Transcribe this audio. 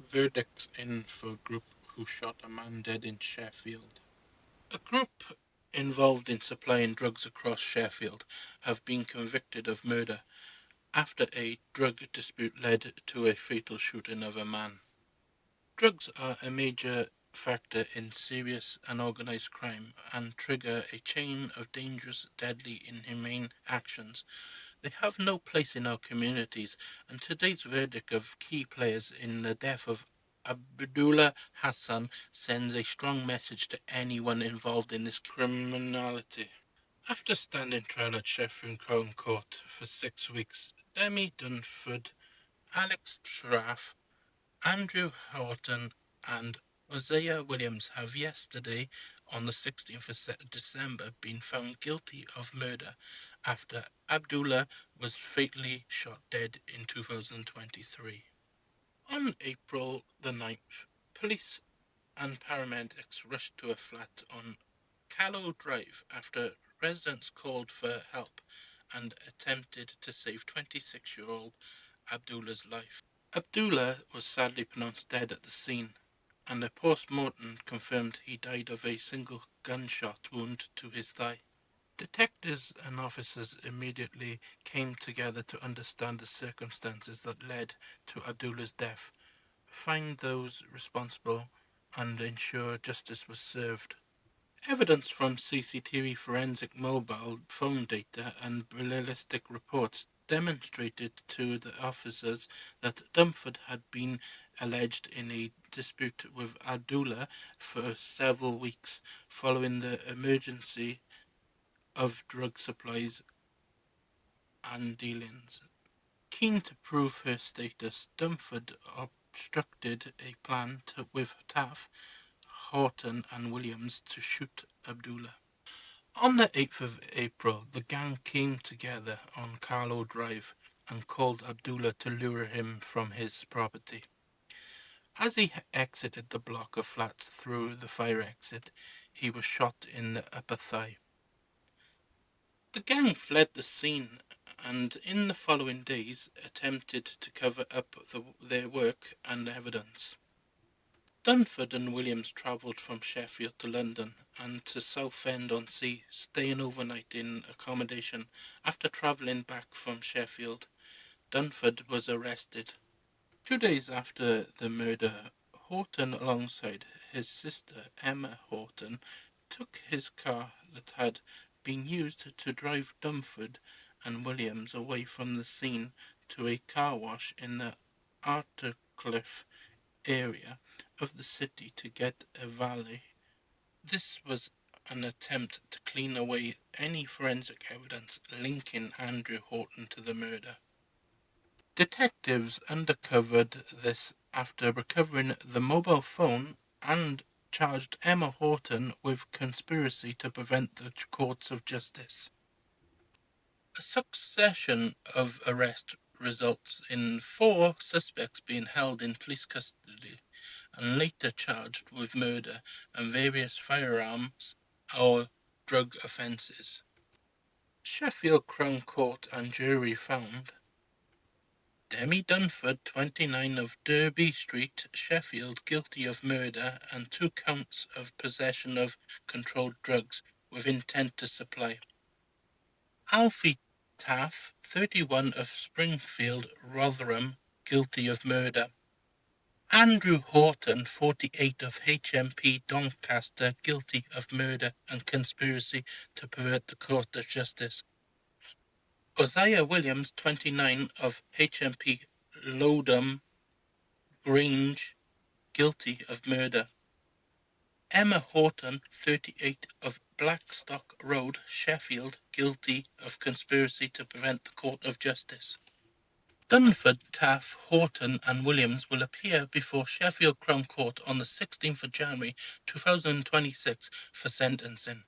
Verdicts in for group who shot a man dead in Sheffield. A group involved in supplying drugs across Sheffield have been convicted of murder after a drug dispute led to a fatal shooting of a man. Drugs are a major factor in serious and organized crime and trigger a chain of dangerous, deadly, inhumane actions. They have no place in our communities, and today's verdict of key players in the death of Abdullah Hassan sends a strong message to anyone involved in this criminality. After standing trial at Sheffield Crown Court for 6 weeks, Demi Dunford, Alex Schraff, Andrew Horton and Hosea Williams have yesterday, on the 16th of December, been found guilty of murder after Abdullah was fatally shot dead in 2023. On April the 9th, police and paramedics rushed to a flat on Callow Drive after residents called for help and attempted to save 26-year-old Abdullah's life. Abdullah was sadly pronounced dead at the scene, and a post-mortem confirmed he died of a single gunshot wound to his thigh. Detectives and officers immediately came together to understand the circumstances that led to Abdullah's death, find those responsible, and ensure justice was served. Evidence from CCTV, forensic mobile phone data, and ballistic reports demonstrated to the officers that Dunford had been alleged in a dispute with Abdullah for several weeks following the emergency of drug supplies and dealings. Keen to prove her status, Dunford obstructed a plan with Taff, Horton and Williams to shoot Abdullah. On the 8th of April, the gang came together on Carlo Drive and called Abdullah to lure him from his property. As he exited the block of flats through the fire exit, he was shot in the upper thigh. The gang fled the scene and in the following days attempted to cover up their work and evidence. Dunford and Williams travelled from Sheffield to London and to Southend-on-Sea, staying overnight in accommodation. After travelling back from Sheffield, Dunford was arrested. 2 days after the murder, Horton, alongside his sister Emma Horton, took his car that had been used to drive Dunford and Williams away from the scene to a car wash in the Artercliffe area of the city to get a valet. This was an attempt to clean away any forensic evidence linking Andrew Horton to the murder. Detectives uncovered this after recovering the mobile phone and charged Emma Horton with conspiracy to prevent the courts of justice. A succession of arrests results in 4 suspects being held in police custody and later charged with murder and various firearms or drug offences. Sheffield Crown Court and jury found Demi Dunford, 29, of Derby Street, Sheffield, guilty of murder and 2 counts of possession of controlled drugs with intent to supply. Alfie Taff, 31, of Springfield, Rotherham, guilty of murder. Andrew Horton, 48, of HMP Doncaster, guilty of murder and conspiracy to pervert the court of justice. Hosea Williams, 29, of HMP Lodham Grange, guilty of murder. Emma Horton, 38, of Blackstock Road, Sheffield, guilty of conspiracy to prevent the court of justice. Dunford, Taff, Horton and Williams will appear before Sheffield Crown Court on the 16th of January 2026 for sentencing.